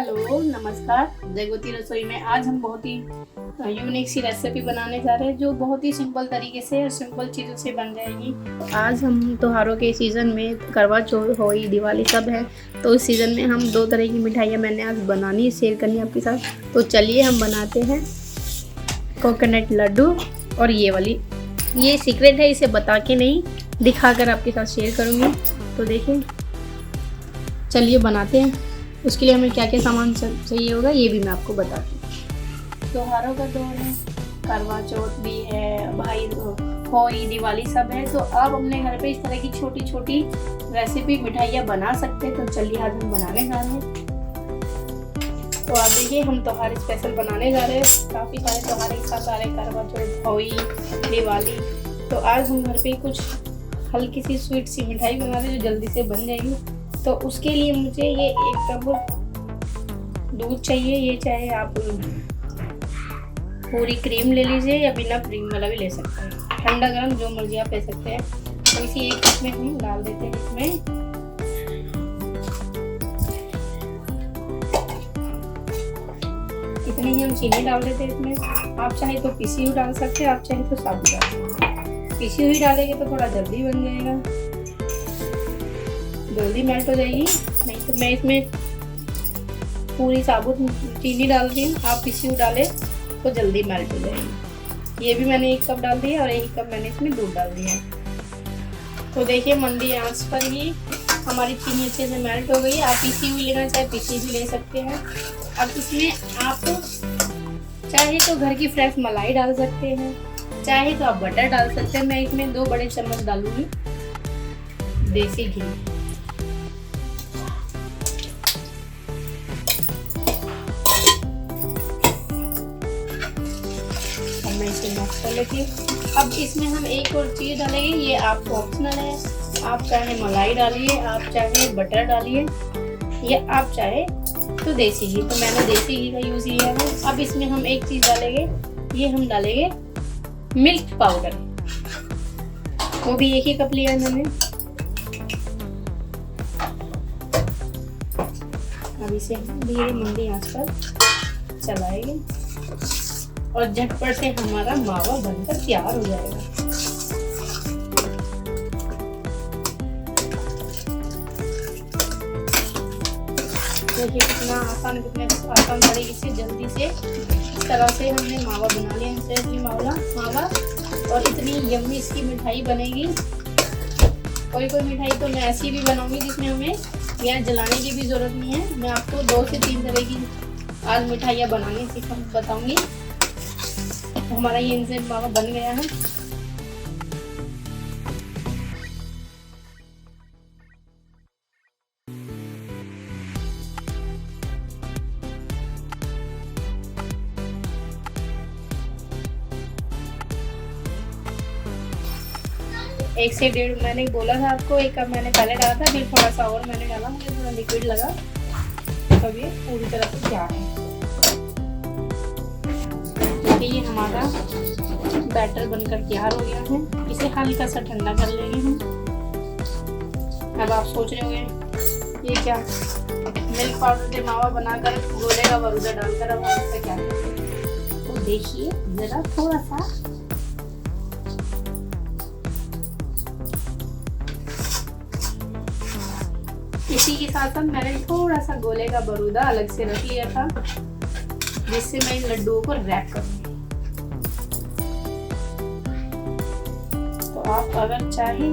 Hello नमस्कार। जयगोती रसोई में आज हम बहुत ही यूनिक सी रेसिपी बनाने जा रहे हैं जो बहुत ही सिंपल तरीके से और सिंपल चीज़ों से बन जाएगी। आज हम त्योहारों के सीज़न में करवा चौथ होली दिवाली सब है, तो इस सीज़न में हम दो तरह की मिठाइयाँ मैंने आज बनानी शेयर करनी आपके साथ। तो चलिए हम बनाते हैं कोकोनट लड्डू। और ये वाली ये सीक्रेट है, इसे बता के नहीं दिखाकर आपके साथ शेयर करूँगी। तो देखिए चलिए बनाते हैं। उसके लिए हमें क्या क्या सामान चाहिए होगा ये भी मैं आपको बताती हूँ। त्योहारों का दौर है, करवा चौथ भी है, भाई होली दिवाली सब है, तो आप अपने घर पे इस तरह की छोटी छोटी रेसिपी मिठाइयाँ बना सकते हैं। तो चलिए आज हम बनाने जा रहे हैं। तो आप देखिए हम त्योहार स्पेशल बनाने जा रहे हैं। काफ़ी सारे त्योहार एक साथ आ रहे हैं, करवा चौथ होली दिवाली। तो आज हम घर पे कुछ हल्की सी स्वीट सी मिठाई बना रहे हैं जो जल्दी से बन जाएगी। तो उसके लिए मुझे ये 1 कप दूध चाहिए। ये चाहे आप पूरी क्रीम ले लीजिए या बिना क्रीम वाला भी ले सकते हैं, ठंडा गर्म जो मर्जी आप ले सकते हैं। तो इसी 1 कप में हम डाल देते हैं इसमें इतनी ही हम चीनी डाल देते हैं इसमें। आप चाहे तो पिसी हुई डाल सकते हैं, आप चाहे तो साबुत डाल सकते हैं। पिसी हुई डालेंगे तो थोड़ा जल्दी बन जाएगा, जल्दी मेल्ट हो जाएगी। नहीं तो मैं इसमें पूरी साबुत चीनी डाल रही हूँ, आप पिसी हुई डालें तो जल्दी मेल्ट हो जाएगी। ये भी मैंने 1 कप डाल दिया और 1 कप मैंने इसमें दूध डाल दिया। तो देखिए मंदी आंच पर ही हमारी चीनी अच्छे से मेल्ट हो गई। आप पिसी हुई लेना चाहे पिसी हुई ले सकते हैं। अब इसमें आप चाहे तो घर की फ्रेश मलाई डाल सकते हैं, चाहे तो आप बटर डाल सकते हैं। मैं इसमें 2 बड़े चम्मच डालूंगी देसी घी। मैं इसे मिक्स कर लेती हूँ। अब इसमें हम एक और चीज़ डालेंगे, ये आपको ऑप्शनल है। आप चाहे मलाई डालिए, आप चाहे बटर डालिए, या आप चाहे तो देसी घी। तो मैंने देसी घी का यूज़ किया है। अब इसमें हम एक चीज़ डालेंगे, ये हम डालेंगे मिल्क पाउडर। वो भी 1 ही कप लिया है मैंने। अब इसे धीरे मंदी आंच पर चलाएंगे और झटपट से हमारा मावा बनकर तैयार हो जाएगा। देखिए कितना आसान तरीके से जल्दी से इस तरह से हमने मावा बना लिया। इससे मावा और इतनी यम्मी इसकी मिठाई बनेगी। कोई मिठाई तो मैं ऐसी भी बनाऊंगी जिसमें हमें गैस जलाने की भी जरूरत नहीं है। मैं आपको 2 से 3 तरह की आज मिठाइयाँ बनानी बताऊंगी। तो हमारा ये इंस्टेंट मावा बन गया है। एक से 1.5 मैंने बोला था आपको, 1 कप मैंने पहले डाला था, फिर थोड़ा सा और मैंने डाला, मुझे थोड़ा लिक्विड लगा। तब ये पूरी तरह से तैयार है। ये हमारा बैटर बनकर तैयार हो गया है। इसे हल्का सा ठंडा कर लेंगे हम। अब आप सोच रहे होंगे ये क्या मिल्क पाउडर से मावा बनाकर गोले का बरूदा डालकर अब हम इससे क्या करेंगे। तो देखिए जरा थोड़ा सा इसी के साथ मैंने थोड़ा सा गोले का बरूदा अलग से रख लिया था, जिससे मैं इन लड्डुओं को रैप करूंगी। तो आप अगर चाहें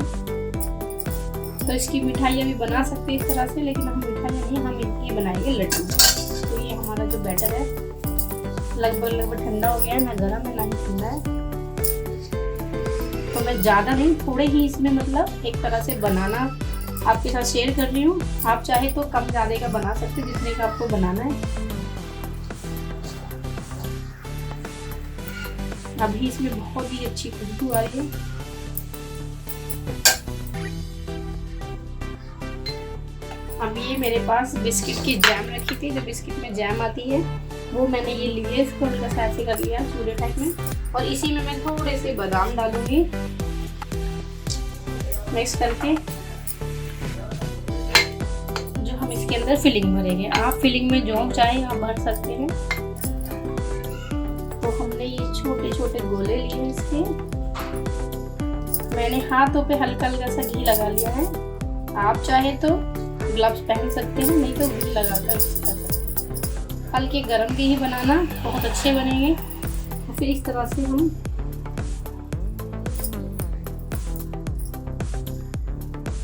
तो इसकी मिठाइयाँ भी बना सकते हैं इस तरह से, लेकिन हम मिठाइयाँ नहीं, हम इनकी बनाएंगे लड्डू। तो ये हमारा जो बैटर है लगभग ठंडा हो गया है, ना गर्म है ना ही ठंडा है। तो मैं ज़्यादा नहीं, थोड़े ही इसमें मतलब एक तरह से बनाना आपके साथ शेयर कर रही हूँ। आप चाहे तो कम ज़्यादा का बना सकते हैं जितने का आपको बनाना है। अभी इसमें बहुत ही अच्छी खुशबू आ रही है। अब ये मेरे पास बिस्किट की जैम रखी थी, जो बिस्किट में जैम आती है वो मैंने ये लिए, इसको हल्का सा ऐसे कर लिया चूरे टाइप में। और इसी में मैं थोड़े से बादाम डालूंगी मिक्स करके। जो हम इसके अंदर फिलिंग भरेंगे। आप फिलिंग में जो चाहे आप भर सकते हैं। तो हमने ये छोटे छोटे गोले लिए इसके। मैंने हाथों पे हल्का हल्का सा घी लगा लिया है। आप चाहे तो ग्लव्स पहन सकते हैं, नहीं तो घी लगाकर कर सकते हैं। हल्के गरम घी ही बनाना, बहुत अच्छे बनेंगे। तो फिर इस तरह से हम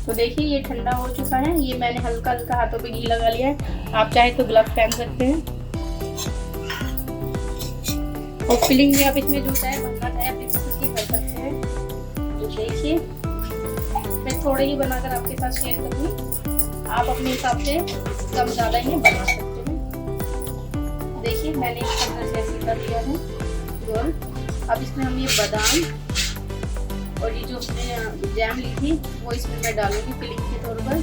तो देखिए ये ठंडा हो चुका है। ये मैंने हल्का हल्का हाथों पे घी लगा लिया है। आप चाहे तो ग्लव्स पहन सकते हैं। और फिलिंग भी आप इसमें जो चाहे भरना चाहे अपनी पसंद की भर सकते हैं। तो देखिए मैं थोड़े ही बनाकर आपके साथ शेयर करूँगी। आप अपने हिसाब से कम ज़्यादा ही बना सकते हैं। देखिए मैंने इस तरह से ऐसे कर लिया है गोल। अब इसमें हम ये बादाम और ये जो हमने जैम ली थी वो इसमें मैं डालूंगी फिलिंग के तौर पर।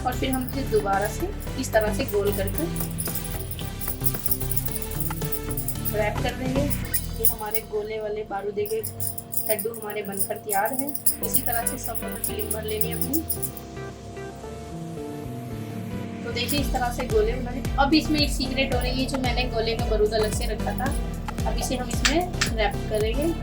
और फिर हम इसे दोबारा से इस तरह से गोल करके रैप कर देंगे। ये हमारे गोले वाले बारूदे के लड्डू हमारे बनकर तैयार हैं। इसी तरह से सब फिलिंग भर लेनी है अपनी। तो देखिए इस तरह से गोले बनाने। अब इसमें एक सीक्रेट हो रही है, जो मैंने गोले का बारूद अलग से रखा था, अब इसे हम इसमें रैप करेंगे।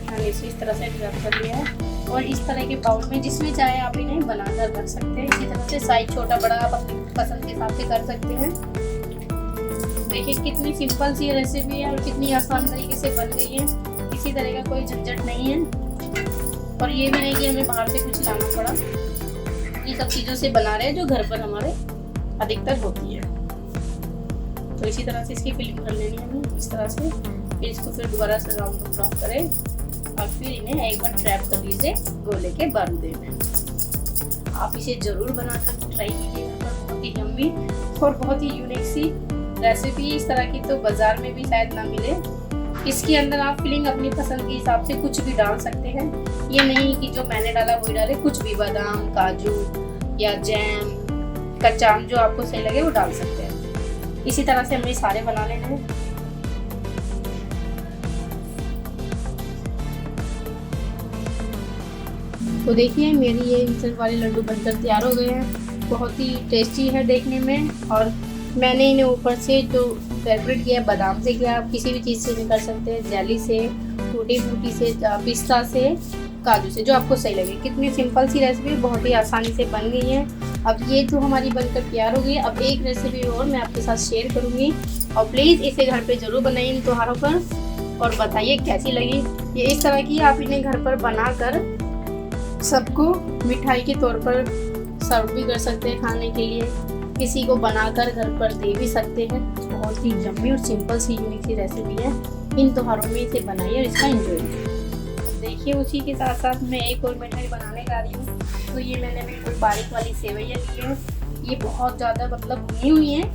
मैंने इसे इस तरह से रैप कर लिया है। और इस तरह के बाउल में जिसमें चाहे आप इन्हें बनाकर रख सकते हैं। इसी तरह से साइज छोटा बड़ा आप अपनी पसंद के हिसाब से कर सकते हैं। देखिए कितनी सिंपल सी रेसिपी है और कितनी आसान तरीके से बन गई है। किसी तरह का कोई झंझट नहीं है। और ये भी नहीं कि हमें बाहर से कुछ लाना पड़ा। ये सब चीज़ों से बना रहे हैं जो घर पर हमारे अधिकतर होती है। तो इसी तरह से इसकी फिलिंग कर लेनी है हमें इस तरह से। फिर इसको फिर दोबारा से राउंड ड्रॉप करें और फिर इन्हें एक बार ट्रैप कर लीजिए गोले के बारूदे में। आप इसे जरूर बनाकर ट्राई कीजिएगा। बहुत ही यम्मी और बहुत ही यूनिक सी रेसिपी। इस तरह की तो बाजार में भी शायद ना मिले। इसके अंदर आप फिलिंग अपनी पसंद के हिसाब से कुछ भी डाल सकते हैं। ये नहीं कि जो मैंने डाला वही डाले, कुछ भी बादाम काजू या जैम कच्चा आम जो आपको सही लगे वो डाल सकते हैं। इसी तरह से हमें सारे बना लेने हैं। तो देखिए मेरी ये इंस्टेंट वाले लड्डू बनकर तैयार हो गए हैं। बहुत ही टेस्टी है देखने में। और मैंने इन्हें ऊपर से जो डेकोरेट किया है बादाम से किया। आप किसी भी चीज़ से इन्हें कर सकते हैं, जेली से, टूटी फूटी से, पिस्ता से, काजू से, जो आपको सही लगे। कितनी सिंपल सी रेसिपी बहुत ही आसानी से बन गई है। अब ये तो हमारी बनकर तैयार हो गई है। अब एक रेसिपी और मैं आपके साथ शेयर करूँगी। और प्लीज़ इसे घर पर ज़रूर बनाइए इन त्योहारों पर और बताइए कैसी लगी। ये इस तरह की आप इन्हें घर पर बनाकर सबको मिठाई के तौर पर सर्व भी कर सकते हैं खाने के लिए। किसी को बनाकर घर पर दे भी सकते हैं। बहुत ही यम्मी और सिंपल सी यूनिक सी रेसिपी है। इन त्योहारों में इसे बनाइए और इसका एंजॉय कीजिए। देखिए उसी के साथ साथ मैं एक और मिठाई बनाने जा रही हूँ। तो ये मैंने बिल्कुल बारीक वाली सेवइयाँ ली है। ये बहुत ज़्यादा मतलब भुनी हुई हैं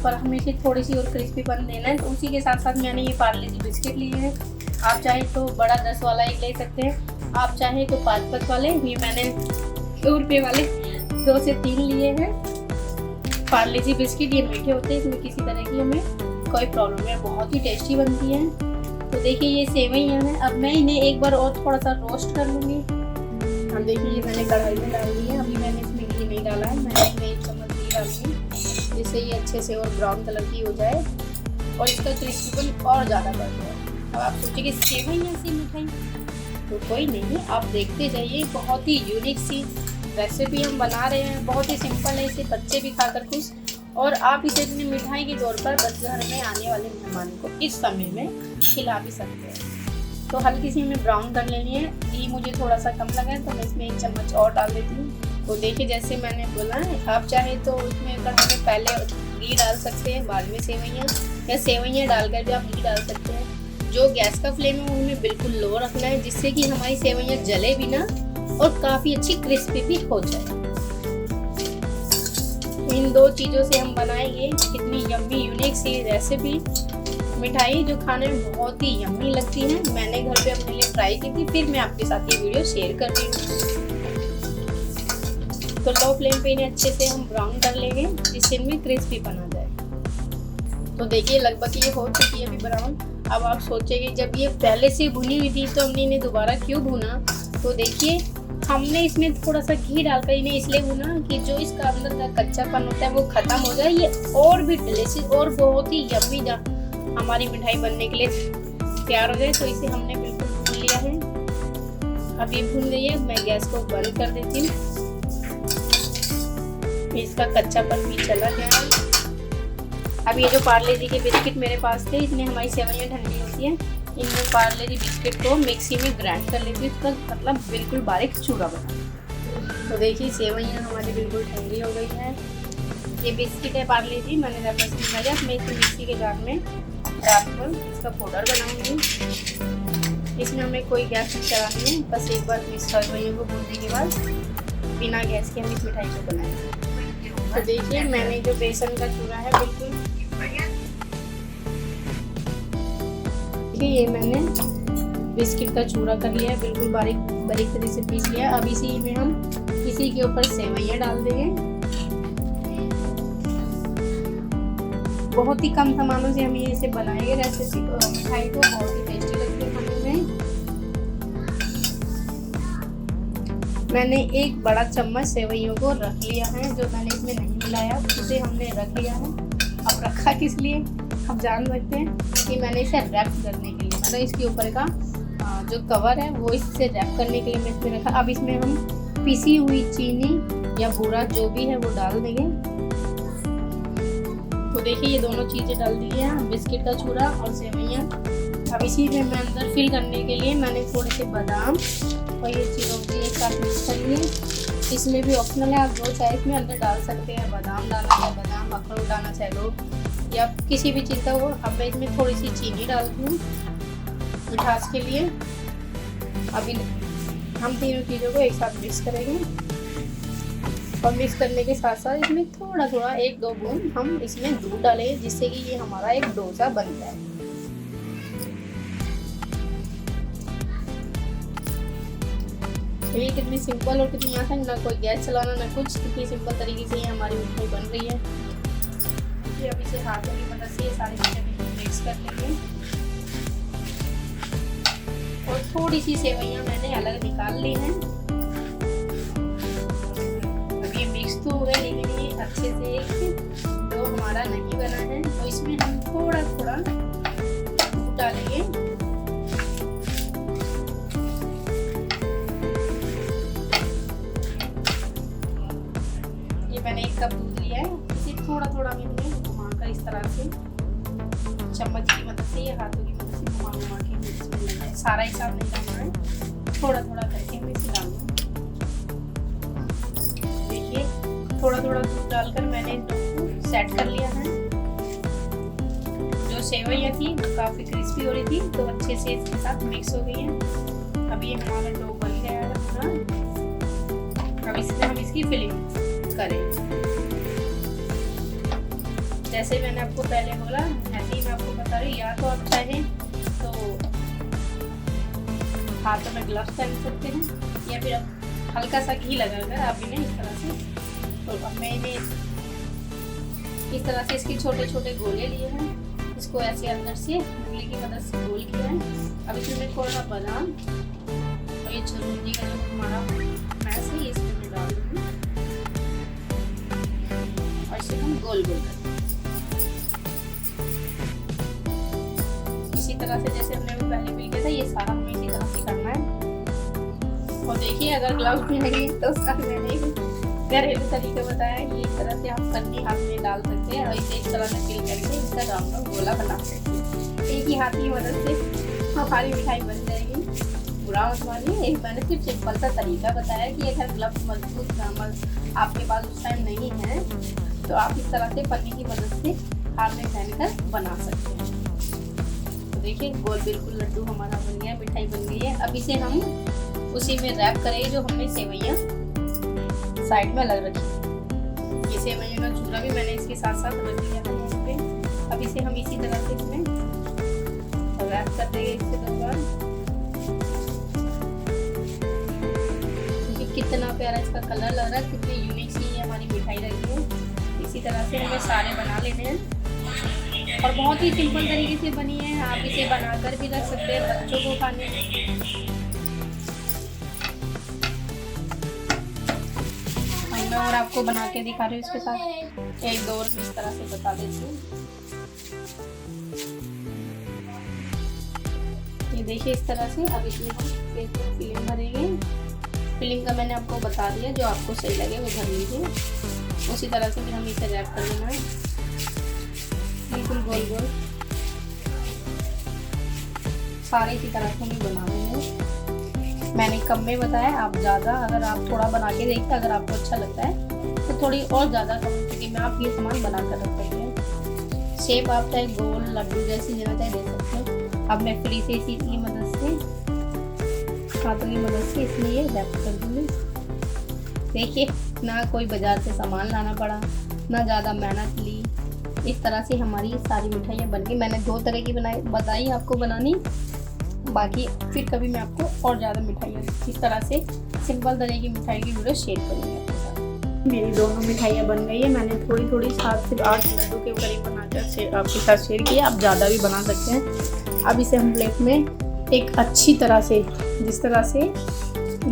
पर हमें इसे थोड़ी सी और क्रिस्पीपन देना है। तो उसी के साथ साथ मैंने ये पार्ले जी बिस्किट लिए हैं। आप चाहे तो बड़ा 10 वाला एक ले सकते हैं, आप चाहे तो 5 वाले। ये मैंने 2 रुपये वाले 2 से 3 लिए हैं। पार्ले जी बिस्किट ये मीठे होते हैं, इसमें किसी तरह की हमें कोई प्रॉब्लम नहीं है। बहुत ही टेस्टी बनती है। तो देखिए ये सेवइयाँ हैं। अब मैं इन्हें एक बार और थोड़ा सा रोस्ट कर लूँगी। अब देखिए ये मैंने कढ़ाई में डाल दी है। अभी मैंने इसमें घी नहीं डाला है। मैंने इसमें 1 चम्मच घी डाली है जिससे ये अच्छे से और ब्राउन कलर की हो जाए और इसका क्रिस्पीपन और ज़्यादा बढ़ जाए। अब आप सोचिए सेवइयाँ सी मिठाई, तो कोई नहीं, आप देखते जाइए। बहुत ही यूनिक सी रेसिपी हम बना रहे हैं। बहुत ही सिंपल है, इसे बच्चे भी खाकर खुश। और आप इसे अपनी मिठाई के तौर पर बस घर में आने वाले मेहमान को इस समय में खिला भी सकते हैं। तो हल्की सी हमें ब्राउन कर लेनी है। घी मुझे थोड़ा सा कम लगा है तो मैं इसमें 1 चम्मच और डाल देती हूँ। तो देखिए जैसे मैंने बोला है, आप चाहे तो इसमें कढ़ाई में पहले घी डाल सकते हैं, बाद में सेवइयाँ, या सेवइयाँ डालकर भी आप घी डाल सकते हैं। जो गैस का फ्लेम है वो हमें बिल्कुल लो रखना है जिससे कि हमारी सेवइयाँ जले भी ना और काफ़ी अच्छी क्रिस्पी भी हो जाए। इन 2 चीज़ों से हम बनाएंगे कितनी यम्मी यूनिक सी रेसिपी मिठाई जो खाने में बहुत ही यम्मी लगती है। मैंने घर पे अपने लिए ट्राई की थी, फिर मैं आपके साथ ये वीडियो शेयर कर रही हूँ। तो लो फ्लेम पे इन्हें अच्छे से हम ब्राउन कर लेंगे जिससे इनमें क्रिस्पी बना जाए। तो देखिए लगभग ये हो चुकी है अभी ब्राउन। अब आप सोचेंगे जब ये पहले से भुनी हुई थी तो हमने इन्हें दोबारा क्यों भुना। तो देखिए हमने इसमें थोड़ा सा घी डालकर इन्हें इसलिए भुना कि जो इसका अंदर का कच्चापन होता है वो खत्म हो जाए, ये और भी डिलीशियस और बहुत ही यम्मी हमारी मिठाई बनने के लिए तैयार हो जाए। तो इसे हमने बिल्कुल भून लिया है। अब ये भून गई है, मैं गैस को बंद कर देती हूँ। इसका कच्चापन भी चला गया है। अब ये जो पार्ले जी के बिस्किट मेरे पास थे, इसमें हमारी सेवइयाँ ठंडी होती है, इनमें पार्ले जी बिस्किट को मिक्सी में ग्राइंड कर लेती हूँ, इसका मतलब बिल्कुल बारीक चूरा बना। तो देखिए सेवइयाँ हमारी बिल्कुल ठंडी हो गई है। ये बिस्किट है पार्ले जी, मैंने रबड़ से निकाला। मैं इसे मिक्सी के जार में डालकर इसका पाउडर बनाऊंगी। इसमें हमें कोई गैस नहीं चलानी है, बस एक बार मिक्स सेवइयों को भूनने के बाद बिना गैस के हम इस मिठाई को बनाएंगे। तो देखिए मैंने जो बेसन का चूरा है बिल्कुल ये मैंने बिस्किट का चूरा कर लिया है, बिल्कुल बारीक बारीक तरह से पीस लिया। अब इसी में हम इसी के ऊपर सेवइयाँ डाल देंगे। बहुत ही कम सामानों से हम इसे बनाएंगे रेसिपी मिठाई को, बहुत ही टेस्टी लगती है खाने में। मैंने एक बड़ा चम्मच सेवइयों को रख लिया है, जो मैंने इसमें नहीं मिलाया उसे हमने रख लिया है। अब रखा किस लिए आप जान सकते हैं कि मैंने इसे रैप करने के लिए, मतलब इसके ऊपर का जो कवर है वो इससे रैप करने के लिए मैं इसमें रखा। अब इसमें हम पिसी हुई चीनी या बूरा जो भी है वो डाल देंगे। तो देखिए ये दोनों चीज़ें डाल दी हैं, बिस्किट का चूरा और सेवइयाँ। अब इसी में मैं अंदर फिल करने के लिए मैंने थोड़े से बादाम और ये चीज़ों को एक साथ मिक्स कर लिए। इसमें भी ऑप्शनल है, आप जो चाहे इसमें अंदर डाल सकते हैं, बादाम डालना है बादाम, अखरोट डालना चाहे लो या किसी भी चीज़ का हो। अब मैं इसमें थोड़ी सी चीनी डालती हूँ मिठास के लिए। अभी हम तीनों चीज़ों को एक साथ मिक्स करेंगे और मिक्स करने के साथ साथ इसमें थोड़ा थोड़ा 1-2 बूंद हम इसमें दूध डालेंगे, जिससे कि ये हमारा एक डोसा बन जाए। ये कितनी सिंपल और कितनी आसान, ना कोई गैस चलाना ना कुछ, कितनी सिंपल तरीके से ये हमारी मिठाई बन रही है। अब इसे हाथों की मदद से ये सारी चीज़ें मिक्स कर लेंगे और थोड़ी सी सेवइयाँ मैंने अलग निकाल ली हैं। अब ये मिक्स तो हो गया, लेकिन ये अच्छे से एक डो हमारा नहीं बना है, तो इसमें हम थोड़ा थोड़ा दूध डालेंगे। ये मैंने 1 कप दूध लिया है, इसे थोड़ा थोड़ा मैंने घुमाकर इस तरह से चम्मच की मदद से या हाथों की मदद से घुमा घुमा के इसमें लगाए। सारा एक साथ नहीं डालना है, थोड़ा थोड़ा करके मैं इसे डालूंगा। देखिए थोड़ा थोड़ा दूध डालकर मैंने डो को सेट कर लिया है। जो सेवइयाँ थी वो काफ़ी क्रिस्पी हो रही थी, तो अच्छे से इसके साथ मिक्स हो गई है। अब ये हमारा डो बन गया है पूरा। अब इसमें हम इसकी फिलिंग करें। जैसे मैंने आपको पहले बोला, ऐसे ही मैं आपको बता रही हूँ, या तो आप चाहें तो हाथों में ग्लव्स पहन सकते हैं या फिर आप हल्का सा घी लगाकर आप इन्हें इस तरह से। तो अब मैंने इस तरह से इसके छोटे छोटे गोले लिए हैं, इसको ऐसे अंदर से उंगली की मदद से गोल किया है। अब इसमें मैं थोड़ा बादाम और ये चुरुंजी का जो हमारा मैश है इसमें मैं डाल दूँगी और इसे हम गोल गोल करेंगे इसी तरह से, जैसे हमने वो पहले भी किया था। ये सारा हमें इसी तरह से करना है। और देखिए अगर ग्लव्स पहनेंगे तो उसका मैंने घरेलू तरीका बताया है, इस तरह से आप पन्नी हाथ में डाल सकते हैं और इसे इस तरह से फिल करके इसका राउंड राउंड गोला बना सकते हैं। एक ही हाथ की मदद से हमारी मिठाई बन जाएगी। बुरा मत मानिए, एक मैंने सिर्फ सिंपल सा तरीका बताया कि अगर ग्लव्स मजबूत नॉर्मल आपके पास उस टाइम नहीं है तो आप इस तरह से पन्नी की मदद से हाथ में पहनकर बना सकते हैं। तो देखिए गोल बिल्कुल लड्डू हमारा बन गया, मिठाई बन गई है। अब इसे हम उसी में रैप करेंगे जो हमने सेवइयाँ साइड में अलग रखी। ये सेवइयों का चूरा भी मैंने इसके साथ साथ रख दिया है यहाँ पे। अब इसे हम इसी तरह से इसमें रैप कर देंगे इसके 2 बार। कितना प्यारा इसका कलर लग रहा है, कितनी यूनिक सी हमारी मिठाई लगी है। इसी तरह से हमें सारे बना लेने हैं। और बहुत ही सिंपल तरीके से बनी है। आप इसे बनाकर भी रख सकते हैं बच्चों को खाने। मैं और आपको बना के दिखा रही हूँ इसके साथ एक दो और इस तरह से बता देती हूँ। ये देखिए इस तरह से। अब इसमें हम फिलिंग भरेंगे। फिलिंग का मैंने आपको बता दिया, जो आपको सही लगे वो भर लीजिए। उसी तरह से फिर हम इसे रैप कर लेना है बिल्कुल गोल गोल। सारे इसी तरह से हमें बना लेंगे। मैंने कम में बताया, आप ज़्यादा, अगर आप थोड़ा बना के देखते अगर आपको अच्छा लगता है तो थोड़ी और ज़्यादा क्वांटिटी में आप ये सामान बना कर रख सकते हैं। शेप आप चाहे गोल लड्डू जैसी देना चाहे दे सकते हैं। अब मैं फ्री से इसी की मदद से, हाथों की मदद से इसमें ये रैप कर दूँगी। देखिए ना कोई बाजार से सामान लाना पड़ा, ना ज़्यादा मेहनत ली। इस तरह से हमारी सारी मिठाइयाँ बन गई। मैंने 2 तरह की बताई आपको बनानी, बाकी फिर कभी मैं आपको और ज़्यादा मिठाइयाँ इस तरह से सिंपल तरह की मिठाई की वीडियो शेयर करूँगी आपके साथ। मेरी दोनों मिठाइयाँ बन गई है। मैंने थोड़ी थोड़ी 7 से 8 लड्डू के करीब बनाकर आपके साथ शेयर किया। आप ज़्यादा भी बना सकते हैं। अब इसे हम प्लेट में एक अच्छी तरह से, जिस तरह से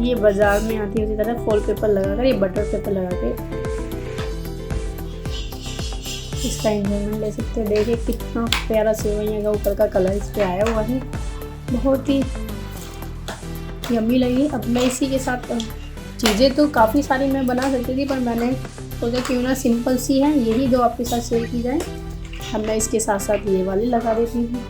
ये बाजार में आती है उसी तरह फॉल पेपर लगाकर, ये बटर पेपर लगा के इसका एंजॉयमेंट ले सकते हैं। देखिए कितना प्यारा सेवइयाँ का ऊपर का कलर इस पे आया हुआ है, बहुत ही यम्मी लगी। अब मैं इसी के साथ चीज़ें तो काफ़ी सारी मैं बना सकती थी, पर मैंने सोचा क्यों ना सिंपल सी है यही 2 आपके साथ शेयर की जाए। अब मैं इसके साथ साथ ये वाली लगा देती हूँ।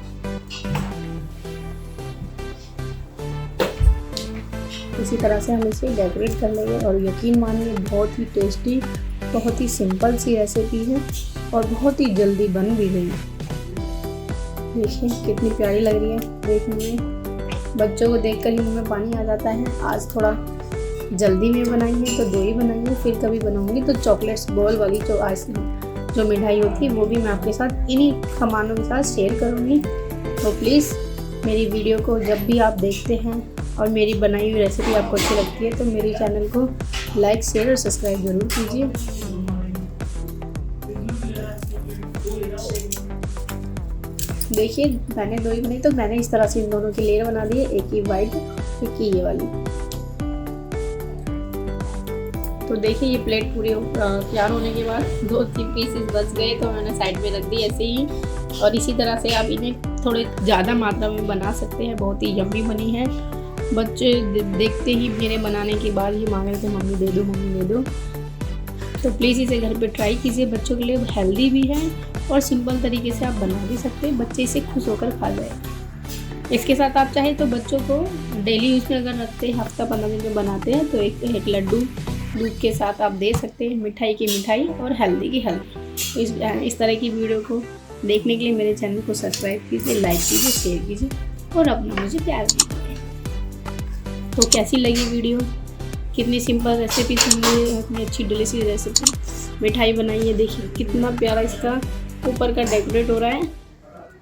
इसी तरह से हम इसे डेकोरेट कर लेंगे और यकीन मानिए बहुत ही टेस्टी, बहुत ही सिंपल सी रेसिपी है और बहुत ही जल्दी बन भी गई। देखिए कितनी प्यारी लग रही है देखने में। बच्चों को देखकर ही मुँह में पानी आ जाता है। आज थोड़ा जल्दी में बनाई है तो 2 ही बनाई है, फिर कभी बनाऊंगी तो चॉकलेट्स बॉल वाली जो मिठाई होती है वो भी मैं आपके साथ इन्हीं सामानों के साथ शेयर करूँगी। तो प्लीज़ मेरी वीडियो को जब भी आप देखते हैं और मेरी बनाई हुई रेसिपी आपको अच्छी लगती है तो मेरे चैनल को लाइक, शेयर और सब्सक्राइब ज़रूर कीजिए। देखिए मैंने 2 ही बनाई, तो मैंने इस तरह से इन दोनों की लेयर बना दी है, एक ही वाइट एक ही ये वाली। तो देखिए ये प्लेट पूरी तैयार होने के बाद 2-3 पीसेस बच गए तो मैंने साइड में रख दी ऐसे ही। और इसी तरह से आप इन्हें थोड़े ज़्यादा मात्रा में बना सकते हैं। बहुत ही यम्मी बनी है। बच्चे देखते ही मेरे बनाने के बाद ये मांग रहे थे मम्मी दे दो, मम्मी दे दो। तो प्लीज़ इसे घर पे ट्राई कीजिए। बच्चों के लिए हेल्दी भी है और सिंपल तरीके से आप बना भी सकते हैं। बच्चे इसे खुश होकर खा जाए। इसके साथ आप चाहे तो बच्चों को डेली यूज़ में अगर रखते हैं, हफ्ता 15 दिन में बनाते हैं तो एक लड्डू दूध के साथ आप दे सकते हैं। मिठाई की मिठाई और हेल्दी की हेल्दी। इस तरह की वीडियो को देखने के लिए मेरे चैनल को सब्सक्राइब कीजिए, लाइक कीजिए, शेयर कीजिए और अपना मुझे प्यार दीजिए। तो कैसी लगी वीडियो? कितनी सिंपल रेसिपी से हमने इतनी अच्छी डिलीशियस रेसिपी मिठाई बनाई है। देखिए कितना प्यारा इसका ऊपर का डेकोरेट हो रहा है।